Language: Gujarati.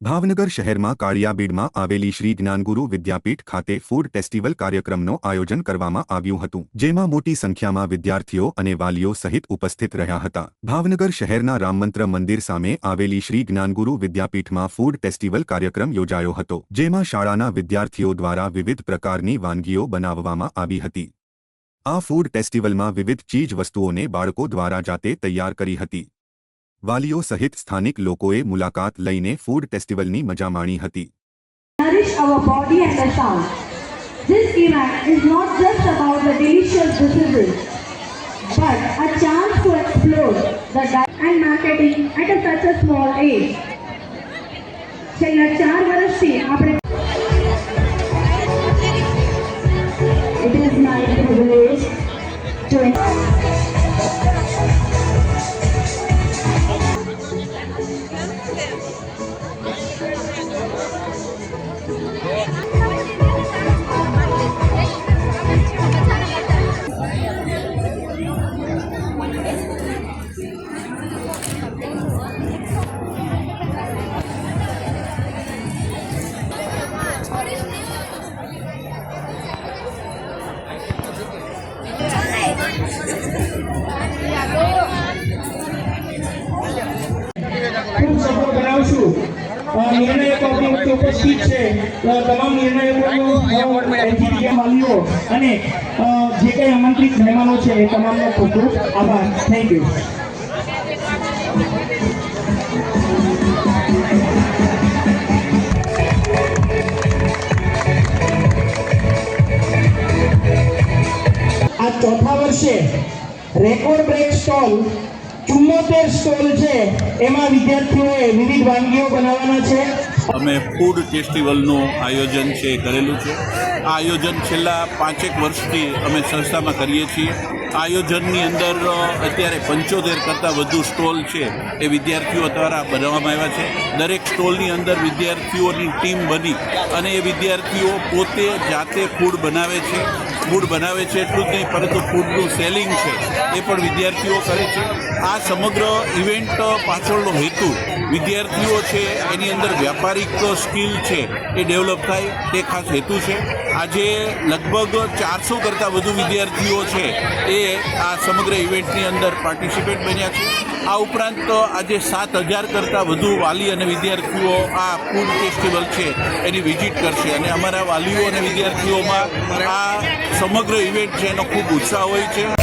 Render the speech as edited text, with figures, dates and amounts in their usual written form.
ભાવનગર શહેરમાં કાળિયાબીડમાં આવેલી શ્રી જ્ઞાનગુરુ વિદ્યાપીઠ ખાતે ફૂડ ફેસ્ટિવલ કાર્યક્રમનું આયોજન કરવામાં આવ્યું હતું, જેમાં મોટી સંખ્યામાં વિદ્યાર્થીઓ અને વાલીઓ સહિત ઉપસ્થિત રહ્યા હતા। ભાવનગર શહેરના રામમંત્ર મંદિર સામે આવેલી શ્રી જ્ઞાનગુરુ વિદ્યાપીઠમાં ફૂડ ફેસ્ટિવલ કાર્યક્રમ યોજાયો હતો, જેમાં શાળાના વિદ્યાર્થીઓ દ્વારા વિવિધ પ્રકારની વાનગીઓ બનાવવામાં આવી હતી। આ ફૂડ ફેસ્ટિવલમાં વિવિધ ચીજ વસ્તુઓને બાળકો દ્વારા જાતે તૈયાર કરી હતી। વાલીઓ સહિત સ્થાનિક લોકોએ મુલાકાત લઈને ફૂડ ફેસ્ટિવલની મજા માણી હતી। Nourish our body and the sound. This event is not just about the delicious dishes, but a chance to explore the diet and marketing at such a small age. છેલ્લા 4 વર્ષથી આપણે It is my privilege to નિર્ણયકો ઉપસ્થિત છે તમામ નિર્ણયકો વાલીઓ અને જે કંઈ આમંત્રિત મહેમાનો છે એ તમામનો ખૂબ ખૂબ આભાર। Thank you. આ ચોથા વર્ષે રેકોર્ડ બ્રેક સ્ટોલ 74 સ્ટોલ છે, એમાં વિદ્યાર્થીઓએ વિવિધ વાનગીઓ બનાવવાના છે। અમે ફૂડ ફેસ્ટિવલનું આયોજન છે કરેલું છે। આ આયોજન છેલ્લા 5 વર્ષથી અમે સંસ્થામાં કરીએ છીએ। આયોજનની અંદર અત્યારે 75 કરતાં વધુ સ્ટોલ છે એ વિદ્યાર્થીઓ દ્વારા બનાવવામાં આવ્યા છે। દરેક સ્ટોલની અંદર વિદ્યાર્થીઓની ટીમ બની અને એ વિદ્યાર્થીઓ પોતે જાતે ફૂડ બનાવે છે। ફૂડ બનાવે છે એટલું જ નહીં, પરંતુ ફૂડનું સેલિંગ છે એ પણ વિદ્યાર્થીઓ કરે છે। આ સમગ્ર ઇવેન્ટ પાછળનો હેતુ વિદ્યાર્થીઓ છે એની અંદર વ્યાપારિક સ્કિલ છે એ ડેવલપ થાય તે ખાસ હેતુ છે। આજે લગભગ 400 કરતાં વધુ વિદ્યાર્થીઓ છે એ આ સમગ્ર ઇવેન્ટની અંદર પાર્ટિસિપેટ બન્યા છે। આ ઉપરાંત આજે 7000 કરતાં વધુ વાલી અને વિદ્યાર્થીઓ આ ફૂડ ફેસ્ટિવલ છે એની વિઝિટ કરશે અને અમારા વાલીઓ અને વિદ્યાર્થીઓમાં આ સમગ્ર ઇવેન્ટ છે એનો ખૂબ ઉત્સાહ હોય છે।